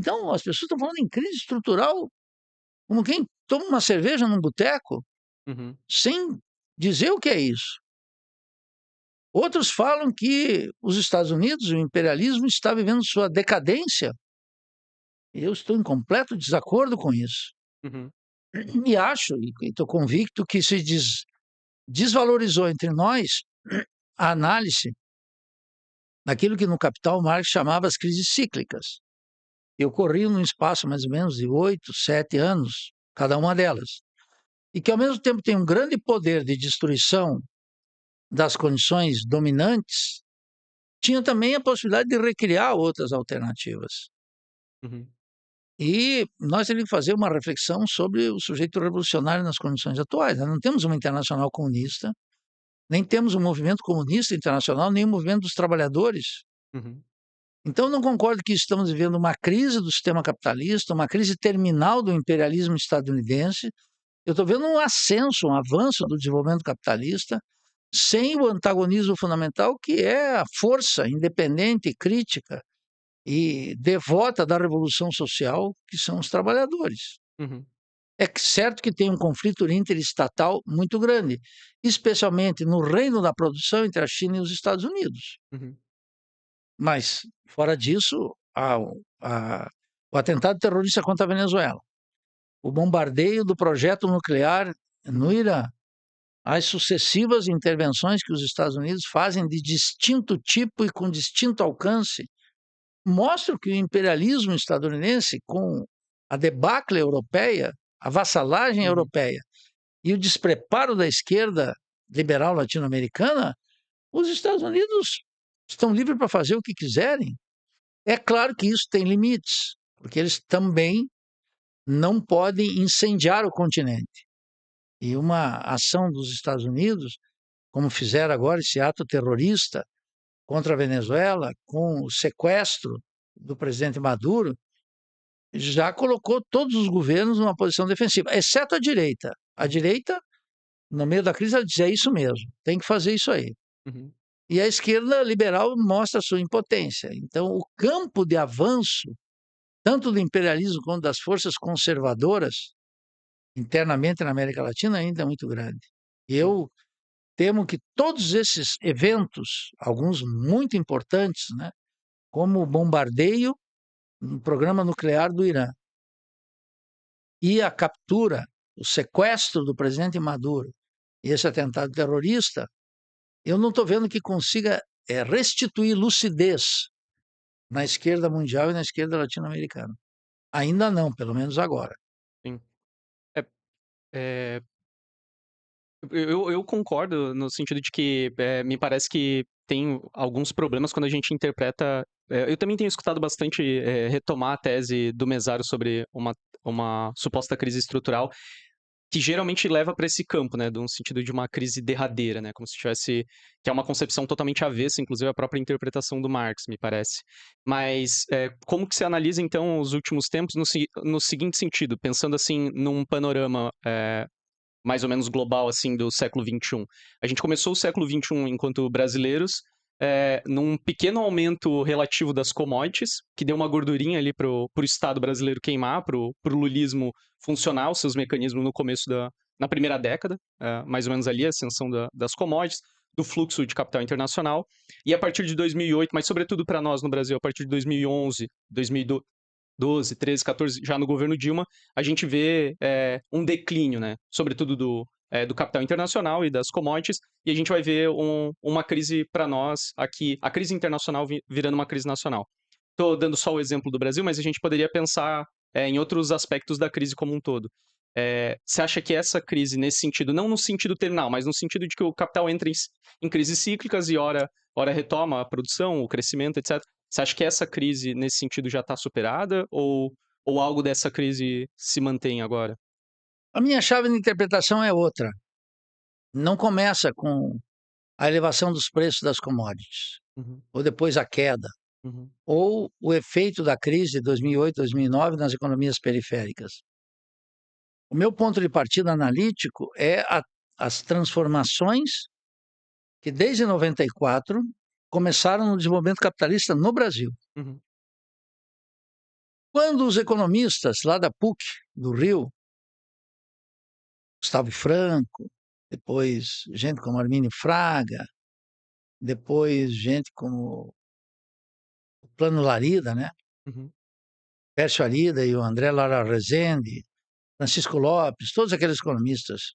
Então, as pessoas estão falando em crise estrutural como quem toma uma cerveja num boteco, Uhum. sem dizer o que é isso. Outros falam que os Estados Unidos, o imperialismo, está vivendo sua decadência. Eu estou em completo desacordo com isso. Uhum. E acho, e estou convicto, que se desvalorizou entre nós a análise daquilo que no Capital Marx chamava as crises cíclicas, que ocorriam num espaço mais ou menos de 8, 7 anos, cada uma delas. E que, ao mesmo tempo, tem um grande poder de destruição das condições dominantes, tinha também a possibilidade de recriar outras alternativas. Uhum. E nós temos que fazer uma reflexão sobre o sujeito revolucionário nas condições atuais. Nós não temos uma internacional comunista, nem temos um movimento comunista internacional, nem um movimento dos trabalhadores. Uhum. Então, eu não concordo que estamos vivendo uma crise do sistema capitalista, uma crise terminal do imperialismo estadunidense. Eu estou vendo um ascenso, um avanço do desenvolvimento capitalista, sem o antagonismo fundamental, que é a força independente, crítica e devota da revolução social, que são os trabalhadores. Uhum. É certo que tem um conflito interestatal muito grande, especialmente no reino da produção entre a China e os Estados Unidos. Uhum. Mas, fora disso, a, o atentado terrorista contra a Venezuela, o bombardeio do projeto nuclear no Irã, as sucessivas intervenções que os Estados Unidos fazem de distinto tipo e com distinto alcance, mostram que o imperialismo estadunidense, com a debacle europeia, a vassalagem Uhum. europeia e o despreparo da esquerda liberal latino-americana, os Estados Unidos estão livres para fazer o que quiserem. É claro que isso tem limites, porque eles também não podem incendiar o continente. E uma ação dos Estados Unidos, como fizeram agora esse ato terrorista contra a Venezuela, com o sequestro do presidente Maduro, já colocou todos os governos numa posição defensiva, exceto a direita. A Uhum. direita, no meio da crise, ela diz: é isso mesmo, tem que fazer isso aí. Uhum. E a esquerda liberal mostra a sua impotência. Então, o campo de avanço, tanto do imperialismo quanto das forças conservadoras, internamente na América Latina, ainda é muito grande. E Sim. eu temo que todos esses eventos, alguns muito importantes, né, como o bombardeio no programa nuclear do Irã e a captura, o sequestro do presidente Maduro e esse atentado terrorista, eu não estou vendo que consiga restituir lucidez na esquerda mundial e na esquerda latino-americana. Ainda não, pelo menos agora. Sim. É, é, eu concordo no sentido de que me parece que tem alguns problemas quando a gente interpreta. Eu também tenho escutado bastante retomar a tese do Mesário sobre uma suposta crise estrutural, que geralmente leva para esse campo, né, de um sentido de uma crise derradeira, né, como se tivesse, que é uma concepção totalmente avessa, inclusive à própria interpretação do Marx, me parece. Mas como que se analisa então os últimos tempos no seguinte sentido, pensando assim num panorama mais ou menos global assim do século XXI. A gente começou o século XXI enquanto brasileiros, num pequeno aumento relativo das commodities, que deu uma gordurinha ali pro Estado brasileiro queimar, pro lulismo funcionar, os seus mecanismos no começo na primeira década, mais ou menos ali, a ascensão das commodities, do fluxo de capital internacional, e a partir de 2008, mas sobretudo para nós no Brasil, a partir de 2011, 2012, 13, 14, já no governo Dilma, a gente vê um declínio, né? Sobretudo do capital internacional e das commodities, e a gente vai ver uma crise para nós aqui, a crise internacional virando uma crise nacional. Estou dando só o exemplo do Brasil, mas a gente poderia pensar em outros aspectos da crise como um todo. Você acha que essa crise, nesse sentido, não no sentido terminal, mas no sentido de que o capital entra em crises cíclicas e ora retoma a produção, o crescimento, etc. Você acha que essa crise, nesse sentido, já está superada? Ou algo dessa crise se mantém agora? A minha chave de interpretação é outra. Não começa com a elevação dos preços das commodities, Uhum. ou depois a queda, Uhum. ou o efeito da crise de 2008, 2009 nas economias periféricas. O meu ponto de partida analítico é as transformações que desde 94 começaram no desenvolvimento capitalista no Brasil. Uhum. Quando os economistas lá da PUC, do Rio, Gustavo Franco, depois gente como Armínio Fraga, depois gente como o Plano Larida, né? Uhum. Pércio Arida e o André Lara Rezende, Francisco Lopes, todos aqueles economistas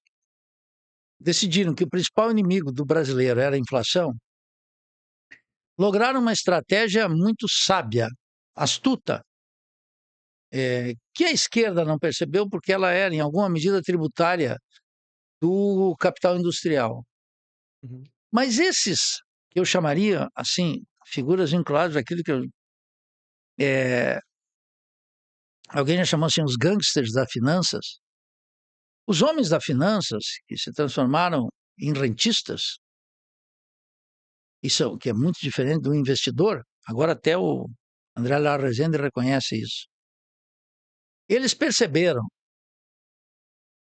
decidiram que o principal inimigo do brasileiro era a inflação, lograram uma estratégia muito sábia, astuta, que a esquerda não percebeu porque ela era, em alguma medida, tributária do capital industrial. Uhum. Mas esses, que eu chamaria, assim, figuras vinculadas àquilo que alguém já chamou assim, os gangsters das finanças, os homens das finanças que se transformaram em rentistas, isso que é muito diferente do investidor, agora até o André Lara Rezende reconhece isso. Eles perceberam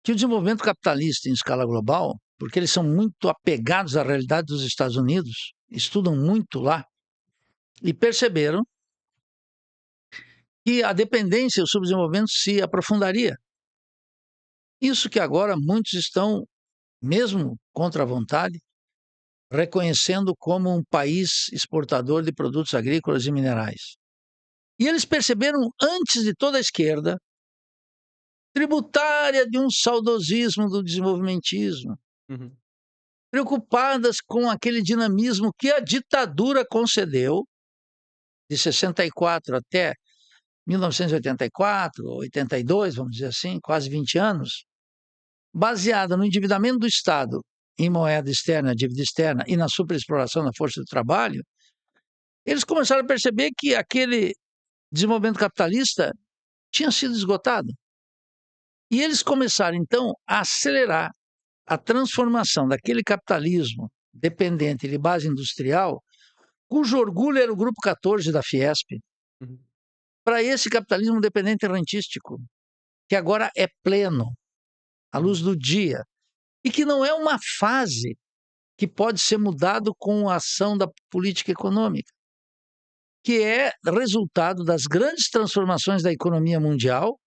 que o desenvolvimento capitalista em escala global, porque eles são muito apegados à realidade dos Estados Unidos, estudam muito lá, e perceberam que a dependência e o subdesenvolvimento se aprofundaria. Isso que agora muitos estão, mesmo contra a vontade, reconhecendo como um país exportador de produtos agrícolas e minerais. E eles perceberam, antes de toda a esquerda, tributária de um saudosismo do desenvolvimentismo, Uhum. preocupadas com aquele dinamismo que a ditadura concedeu, de 64 até 1984, 82, vamos dizer assim, quase 20 anos, baseada no endividamento do Estado em moeda externa, dívida externa e na superexploração da força de trabalho, eles começaram a perceber que aquele desenvolvimento capitalista tinha sido esgotado. E eles começaram, então, a acelerar a transformação daquele capitalismo dependente de base industrial, cujo orgulho era o Grupo 14 da Fiesp, Uhum. para esse capitalismo dependente rentístico, que agora é pleno, à luz Uhum. do dia, e que não é uma fase que pode ser mudado com a ação da política econômica, que é resultado das grandes transformações da economia mundial,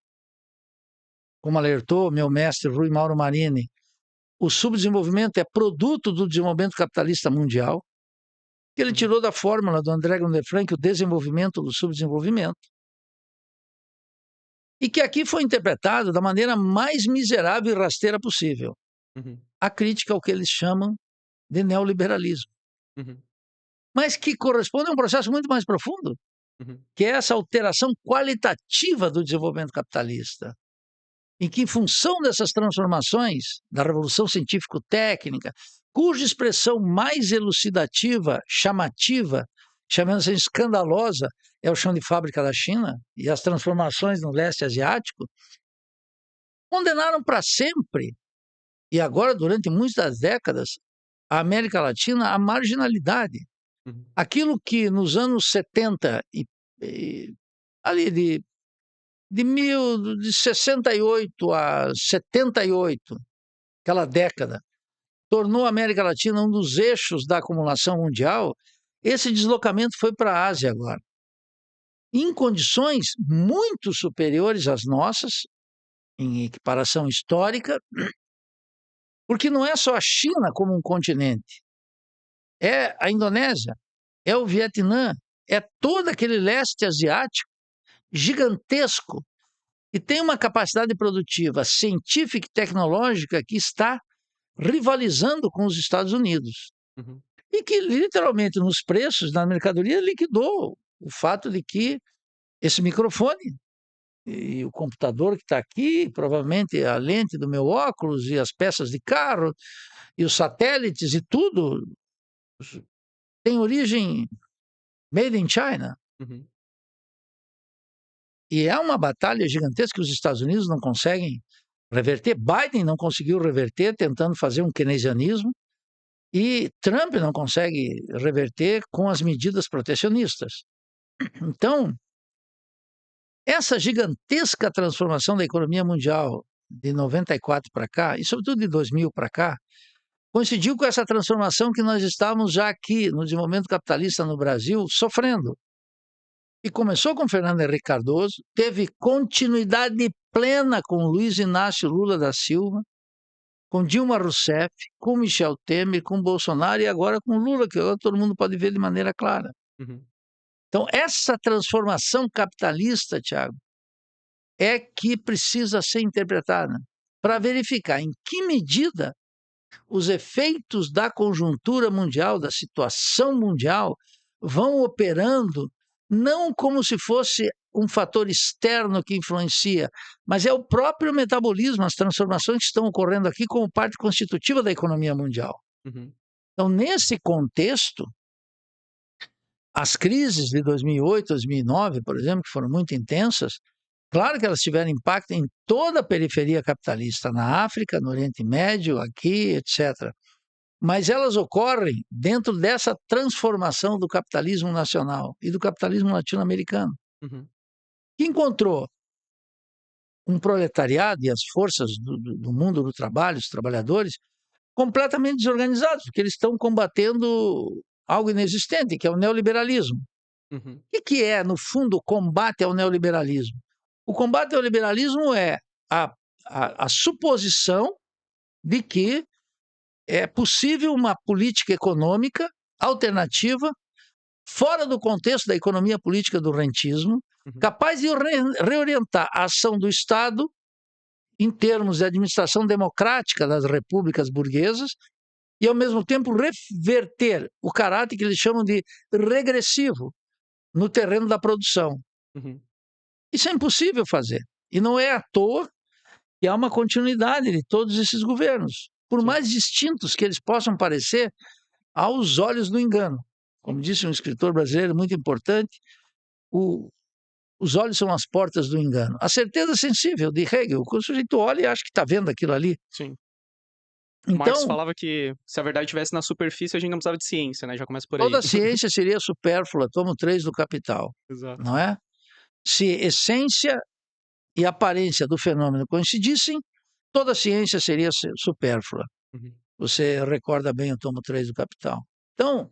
como alertou meu mestre Rui Mauro Marini, o subdesenvolvimento é produto do desenvolvimento capitalista mundial, que ele Uhum. tirou da fórmula do André Frank o desenvolvimento do subdesenvolvimento, e que aqui foi interpretado da maneira mais miserável e rasteira possível. Uhum. A crítica ao que eles chamam de neoliberalismo, Uhum. mas que corresponde a um processo muito mais profundo, Uhum. que é essa alteração qualitativa do desenvolvimento capitalista, em que, em função dessas transformações da revolução científico-técnica, cuja expressão mais elucidativa, chamativa, chamando-se escandalosa, é o chão de fábrica da China e as transformações no leste asiático, condenaram para sempre, e agora durante muitas décadas, a América Latina à marginalidade. Uhum. Aquilo que nos anos 70 e ali de 68 a 78, aquela década, tornou a América Latina um dos eixos da acumulação mundial, esse deslocamento foi para a Ásia agora, em condições muito superiores às nossas, em equiparação histórica, porque não é só a China como um continente, é a Indonésia, é o Vietnã, é todo aquele leste asiático gigantesco e tem uma capacidade produtiva científica e tecnológica que está rivalizando com os Estados Unidos. Uhum. E que, literalmente, nos preços da mercadoria, liquidou o fato de que esse microfone e o computador que está aqui, provavelmente a lente do meu óculos e as peças de carro e os satélites e tudo tem origem made in China. Uhum. E é uma batalha gigantesca que os Estados Unidos não conseguem reverter. Biden não conseguiu reverter, tentando fazer um keynesianismo, e Trump não consegue reverter com as medidas protecionistas. Então, essa gigantesca transformação da economia mundial de 94 para cá, e sobretudo de 2000 para cá, coincidiu com essa transformação que nós estávamos já aqui no desenvolvimento capitalista no Brasil sofrendo. e começou com Fernando Henrique Cardoso, teve continuidade plena com Luiz Inácio Lula da Silva, com Dilma Rousseff, com Michel Temer, com Bolsonaro e agora com Lula, que agora todo mundo pode ver de maneira clara. Uhum. Então, essa transformação capitalista, Tiago, é que precisa ser interpretada para verificar em que medida os efeitos da conjuntura mundial, da situação mundial, vão operando não como se fosse um fator externo que influencia, mas é o próprio metabolismo, as transformações que estão ocorrendo aqui como parte constitutiva da economia mundial. Uhum. Então, nesse contexto, as crises de 2008, 2009, por exemplo, que foram muito intensas, claro que elas tiveram impacto em toda a periferia capitalista, na África, no Oriente Médio, aqui, etc. Mas elas ocorrem dentro dessa transformação do capitalismo nacional e do capitalismo latino-americano, Uhum. que encontrou um proletariado e as forças do mundo do trabalho, os trabalhadores, completamente desorganizados, porque eles estão combatendo algo inexistente, que é o neoliberalismo. Uhum. O que é, no fundo, o combate ao neoliberalismo? O combate ao liberalismo é a suposição de que é possível uma política econômica alternativa, fora do contexto da economia política do rentismo, Uhum. capaz de reorientar a ação do Estado em termos de administração democrática das repúblicas burguesas e, ao mesmo tempo, reverter o caráter que eles chamam de regressivo no terreno da produção. Uhum. Isso é impossível fazer. E não é à toa que há uma continuidade de todos esses governos, por Sim. mais distintos que eles possam parecer aos olhos do engano. Como disse um escritor brasileiro muito importante, os olhos são as portas do engano. A certeza sensível de Hegel, quando o sujeito olha e acha que está vendo aquilo ali. Sim. Marx Então, falava que se a verdade estivesse na superfície, a gente não precisava de ciência, né? Já começa por aí. toda a ciência seria supérflua, tomo 3 do Capital, Exato. não é? Se essência e aparência do fenômeno coincidissem, toda a ciência seria supérflua. Uhum. Você recorda bem o tomo 3 do Capital. Então,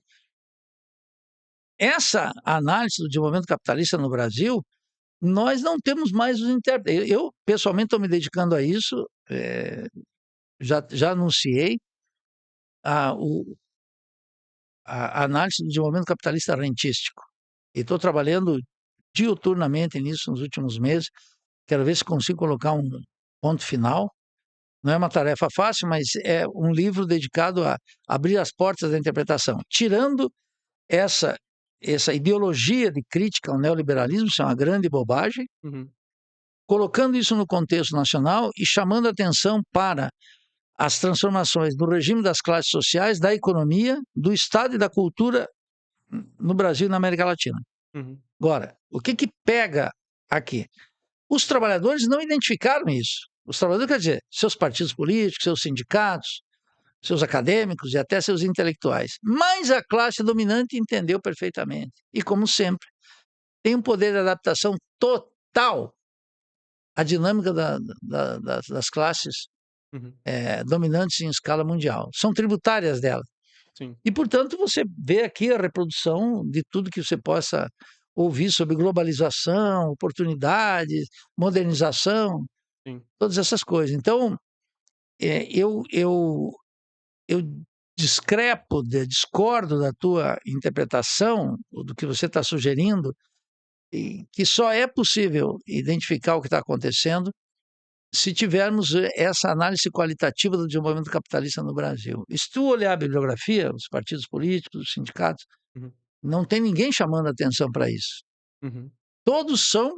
essa análise do desenvolvimento capitalista no Brasil, nós não temos mais os intérpretes. Eu pessoalmente, estou me dedicando a isso, já anunciei a análise do desenvolvimento capitalista rentístico. E estou trabalhando diuturnamente nisso nos últimos meses. Quero ver se consigo colocar um ponto final. Não é uma tarefa fácil, mas é um livro dedicado a abrir as portas da interpretação. Tirando essa ideologia de crítica ao neoliberalismo, isso é uma grande bobagem, Uhum. colocando isso no contexto nacional e chamando atenção para as transformações do regime das classes sociais, da economia, do Estado e da cultura no Brasil e na América Latina. Uhum. Agora, o que pega aqui? Os trabalhadores não identificaram isso. Os trabalhadores, quer dizer, seus partidos políticos, seus sindicatos, seus acadêmicos e até seus intelectuais. Mas a classe dominante entendeu perfeitamente. E, como sempre, tem um poder de adaptação total à dinâmica das classes Uhum. dominantes em escala mundial. São tributárias dela. Sim. E, portanto, você vê aqui a reprodução de tudo que você possa ouvir sobre globalização, oportunidades, modernização, Sim. todas essas coisas. Então, eu discordo da tua interpretação, do que você está sugerindo, e que só é possível identificar o que está acontecendo se tivermos essa análise qualitativa do desenvolvimento capitalista no Brasil. E se tu olhar a bibliografia, os partidos políticos, os sindicatos, Uhum. não tem ninguém chamando atenção para isso. Uhum. Todos são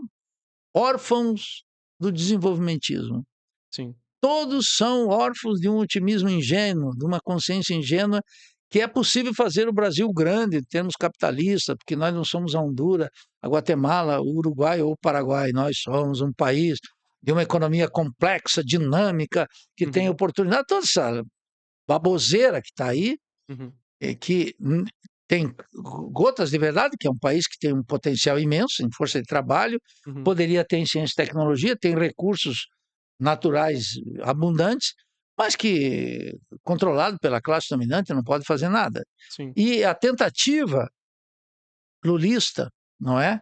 órfãos do desenvolvimentismo. Sim. Todos são órfãos de um otimismo ingênuo, de uma consciência ingênua que é possível fazer o Brasil grande em termos capitalistas, porque nós não somos a Honduras, a Guatemala, o Uruguai ou o Paraguai. Nós somos um país de uma economia complexa, dinâmica, que tem Uhum. oportunidade. Toda essa baboseira que está aí, Uhum. que tem gotas de verdade, que é um país que tem um potencial imenso em força de trabalho, Uhum. poderia ter em ciência e tecnologia, tem recursos naturais abundantes, mas que, controlado pela classe dominante, não pode fazer nada. Sim. E a tentativa lulista, não é?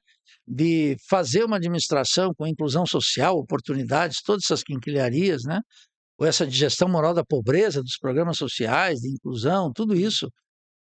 de fazer uma administração com inclusão social, oportunidades, todas essas quinquilharias, né? Ou essa digestão moral da pobreza, dos programas sociais, de inclusão, tudo isso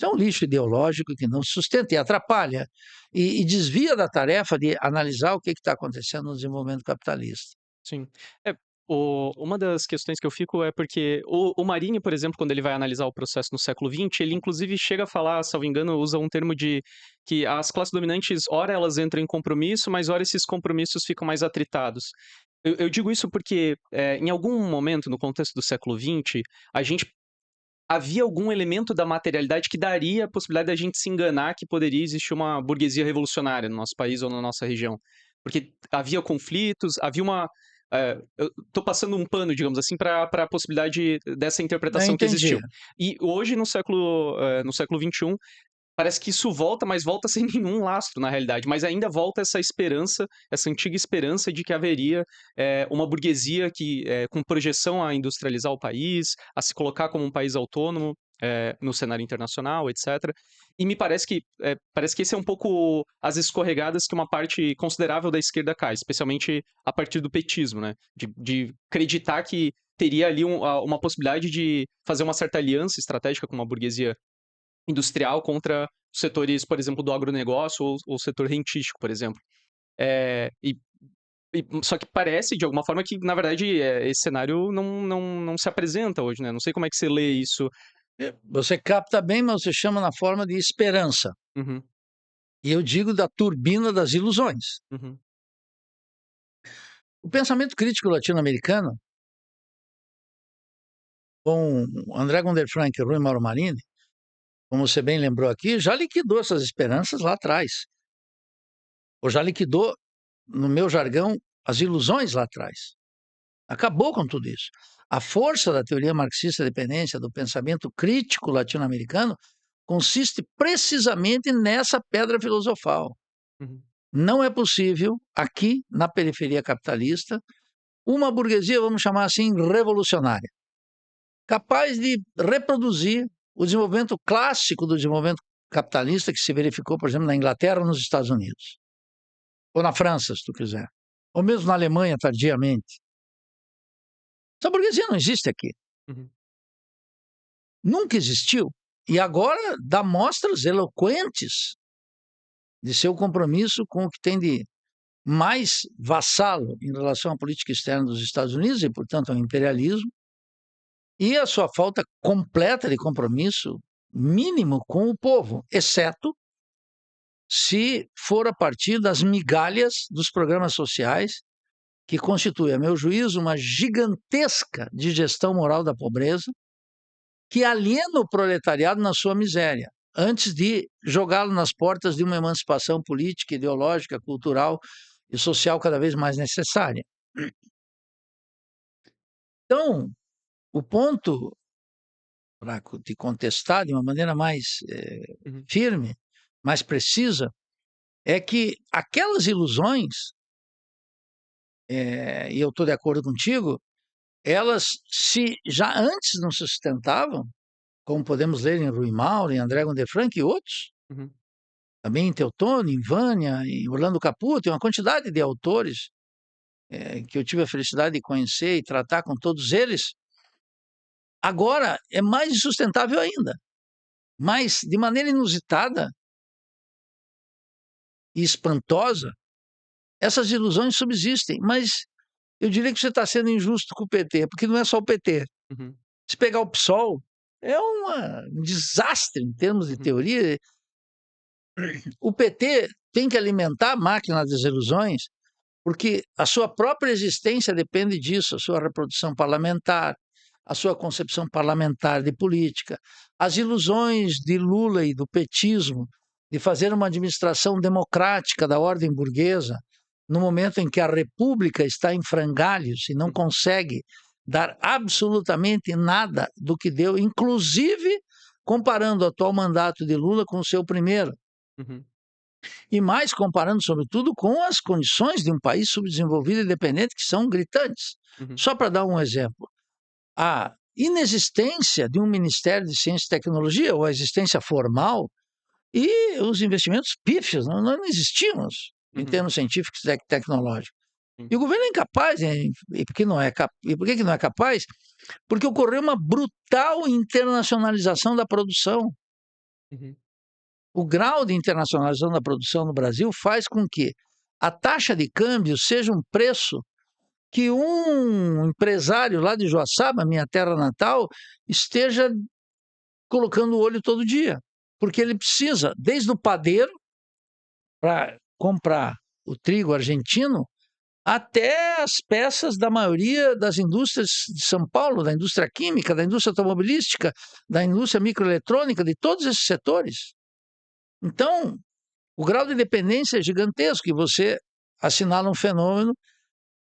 é um lixo ideológico que não se sustenta e atrapalha e desvia da tarefa de analisar o que está acontecendo no desenvolvimento capitalista. Sim. É, uma das questões que eu fico é porque o Marini, por exemplo, quando ele vai analisar o processo no século XX, ele inclusive chega a falar, salvo engano, usa um termo de que as classes dominantes, ora elas entram em compromisso, mas ora esses compromissos ficam mais atritados. Eu digo isso porque, em algum momento, no contexto do século XX, a gente havia algum elemento da materialidade que daria a possibilidade da gente se enganar que poderia existir uma burguesia revolucionária no nosso país ou na nossa região. Porque havia conflitos, havia uma. Eu tô passando um pano, digamos assim, para a possibilidade dessa interpretação que Entendi. existiu. E hoje, no século XXI, parece que isso volta, mas volta sem nenhum lastro, na realidade. Mas ainda volta essa esperança, essa antiga esperança de que haveria uma burguesia que, com projeção a industrializar o país, a se colocar como um país autônomo no cenário internacional, etc. E me parece que esse é um pouco as escorregadas que uma parte considerável da esquerda cai, especialmente a partir do petismo, né? De acreditar que teria ali uma possibilidade de fazer uma certa aliança estratégica com uma burguesia industrial contra os setores, por exemplo, do agronegócio ou o setor rentístico, por exemplo. É, só que parece, de alguma forma, que, na verdade, esse cenário não se apresenta hoje, né? Não sei como é que você lê isso. Você capta bem, mas você chama na forma de esperança. Uhum, E eu digo da turbina das ilusões. uhum, O pensamento crítico latino-americano, com André Gunder Frank e Rui Mauro Marini, como você bem lembrou aqui, já liquidou essas esperanças lá atrás. Ou já liquidou, no meu jargão, as ilusões lá atrás. Acabou com tudo isso. A força da teoria marxista da dependência, do pensamento crítico latino-americano, consiste precisamente nessa pedra filosofal. uhum, Não é possível, aqui na periferia capitalista, uma burguesia, vamos chamar assim, revolucionária, capaz de reproduzir o desenvolvimento clássico do desenvolvimento capitalista que se verificou, por exemplo, na Inglaterra ou nos Estados Unidos, ou na França, se tu quiser, ou mesmo na Alemanha, tardiamente. Essa burguesia não existe aqui. uhum, Nunca existiu. E agora dá mostras eloquentes de seu compromisso com o que tem de mais vassalo em relação à política externa dos Estados Unidos e, portanto, ao imperialismo, e a sua falta completa de compromisso mínimo com o povo, exceto se for a partir das migalhas dos programas sociais, que constitui, a meu juízo, uma gigantesca digestão moral da pobreza, que aliena o proletariado na sua miséria, antes de jogá-lo nas portas de uma emancipação política, ideológica, cultural e social cada vez mais necessária. Então, o ponto para te contestar de uma maneira mais uhum, firme, mais precisa, é que aquelas ilusões, e eu estou de acordo contigo, elas se já antes não se sustentavam, como podemos ler em Rui Mauro, em André Gonde Frank e outros, uhum, também em Teotônio, em Vânia, em Orlando Caputo, tem uma quantidade de autores que eu tive a felicidade de conhecer e tratar com todos eles. Agora é mais insustentável ainda, mas de maneira inusitada e espantosa, essas ilusões subsistem, mas eu diria que você está sendo injusto com o PT, porque não é só o PT. uhum, Se pegar o PSOL, é um desastre em termos de uhum, teoria. O PT tem que alimentar a máquina das ilusões, porque a sua própria existência depende disso, a sua reprodução parlamentar, a sua concepção parlamentar de política, as ilusões de Lula e do petismo de fazer uma administração democrática da ordem burguesa, no momento em que a república está em frangalhos e não uhum, consegue dar absolutamente nada do que deu, inclusive comparando o atual mandato de Lula com o seu primeiro. uhum, E mais comparando, sobretudo, com as condições de um país subdesenvolvido e dependente, que são gritantes. uhum, Só para dar um exemplo, a inexistência de um Ministério de Ciência e Tecnologia, ou a existência formal, e os investimentos pífios, não existíamos. em termos científicos e tecnológicos. Sim. E o governo é incapaz, e por que não é e por que não é capaz? Porque ocorreu uma brutal internacionalização da produção. Uhum. O grau de internacionalização da produção no Brasil faz com que a taxa de câmbio seja um preço que um empresário lá de Joaçaba, minha terra natal, esteja colocando o olho todo dia. Porque ele precisa, desde o padeiro, para comprar o trigo argentino, até as peças da maioria das indústrias de São Paulo, da indústria química, da indústria automobilística, da indústria microeletrônica, de todos esses setores. Então, o grau de dependência é gigantesco e você assinala um fenômeno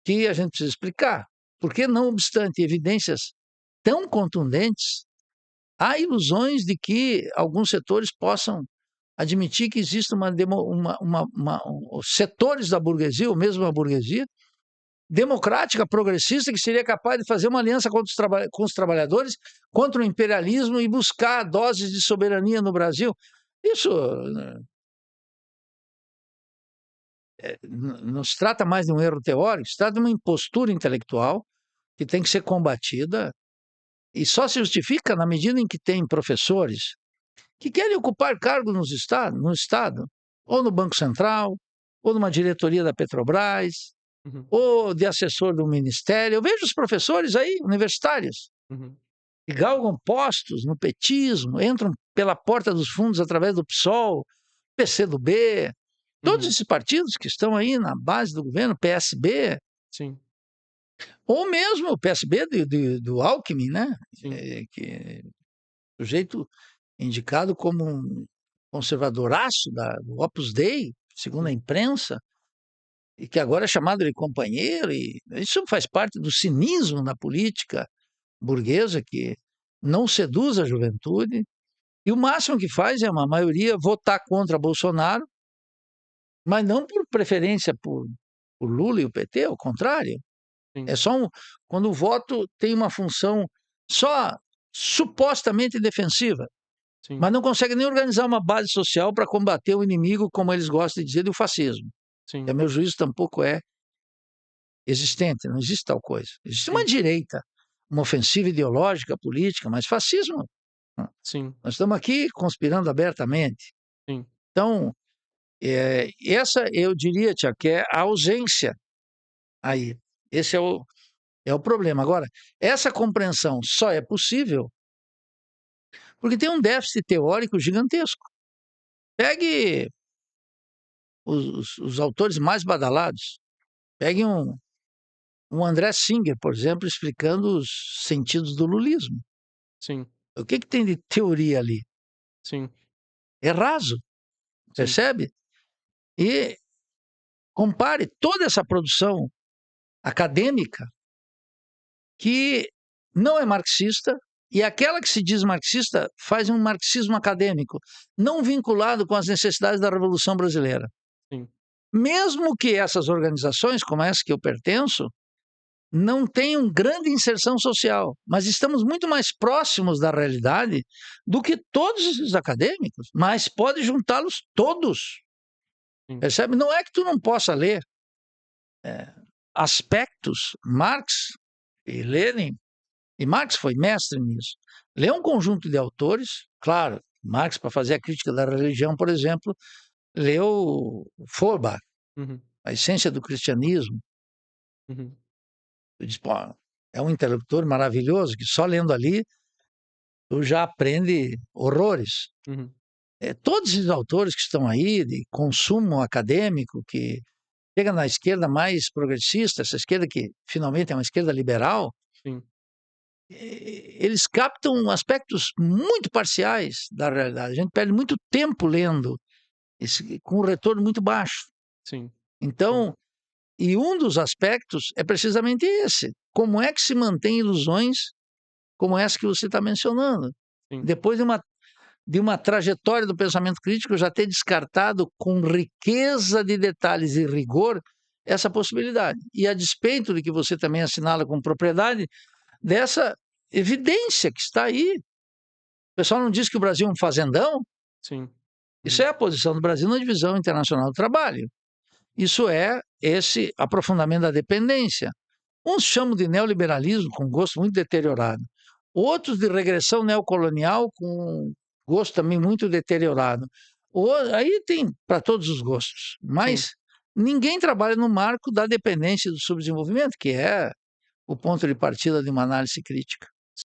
que a gente precisa explicar. Porque, não obstante evidências tão contundentes, há ilusões de que alguns setores possam admitir que existe setores da burguesia, ou mesmo a burguesia, democrática, progressista, que seria capaz de fazer uma aliança com os trabalhadores contra o imperialismo e buscar doses de soberania no Brasil. Isso não se trata mais de um erro teórico, se trata de uma impostura intelectual que tem que ser combatida e só se justifica na medida em que tem professores que querem ocupar cargo no Estado, ou no Banco Central, ou numa diretoria da Petrobras, Uhum. ou de assessor do ministério. Eu vejo os professores aí, universitários, Uhum. que galgam postos no petismo, entram pela porta dos fundos através do PSOL, PCdoB, todos Uhum. esses partidos que estão aí na base do governo, PSB, Sim. ou mesmo o PSB do Alckmin, né? Sim. Que sujeito indicado como um conservadoraço do Opus Dei, segundo a imprensa, e que agora é chamado de companheiro, e isso faz parte do cinismo na política burguesa, que não seduz a juventude, e o máximo que faz é uma maioria votar contra Bolsonaro, mas não por preferência por Lula e o PT, ao contrário. Sim. É só quando o voto tem uma função só supostamente defensiva, Sim. mas não consegue nem organizar uma base social para combater o inimigo, como eles gostam de dizer, do fascismo. Sim. E, a meu juízo, tampouco é existente, não existe tal coisa. Existe uma Sim. direita, uma ofensiva ideológica, política, mas fascismo, Sim. nós estamos aqui conspirando abertamente. Sim. Então, essa eu diria, Tiago, que é a ausência aí. Esse é o problema. Agora, essa compreensão só é possível porque tem um déficit teórico gigantesco. Pegue os autores mais badalados. Pegue um André Singer, por exemplo, explicando os sentidos do lulismo. Sim. O que tem de teoria ali? Sim. É raso, Sim. percebe? E compare toda essa produção acadêmica que não é marxista e aquela que se diz marxista faz um marxismo acadêmico, não vinculado com as necessidades da Revolução Brasileira. Sim. Mesmo que essas organizações, como essa que eu pertenço, não tenham grande inserção social, mas estamos muito mais próximos da realidade do que todos esses acadêmicos, mas pode juntá-los todos. Sim. Percebe? Não é que tu não possa ler aspectos Marx e Lenin, e Marx foi mestre nisso. Lê um conjunto de autores, claro, Marx, para fazer a crítica da religião, por exemplo, leu Feuerbach, Uhum. a essência do cristianismo. Uhum. Tu diz, pô, é um interlocutor maravilhoso que só lendo ali tu já aprende horrores. Uhum. Todos esses autores que estão aí, de consumo acadêmico, que chega na esquerda mais progressista, essa esquerda que finalmente é uma esquerda liberal, Sim. eles captam aspectos muito parciais da realidade. A gente perde muito tempo lendo, com um retorno muito baixo. Sim. Sim. Então, e um dos aspectos é precisamente esse. Como é que se mantém ilusões como essa que você está mencionando? Sim. Depois de uma trajetória do pensamento crítico já ter descartado com riqueza de detalhes e rigor essa possibilidade. E a despeito de que você também assinala com propriedade, dessa evidência que está aí. O pessoal não diz que o Brasil é um fazendão? Sim. Isso Uhum. é a posição do Brasil na divisão internacional do trabalho. Isso é esse aprofundamento da dependência. Uns chamam de neoliberalismo, com gosto muito deteriorado. Outros de regressão neocolonial, com gosto também muito deteriorado. Aí tem para todos os gostos. Sim. Mas ninguém trabalha no marco da dependência e do subdesenvolvimento, que é o ponto de partida de uma análise crítica.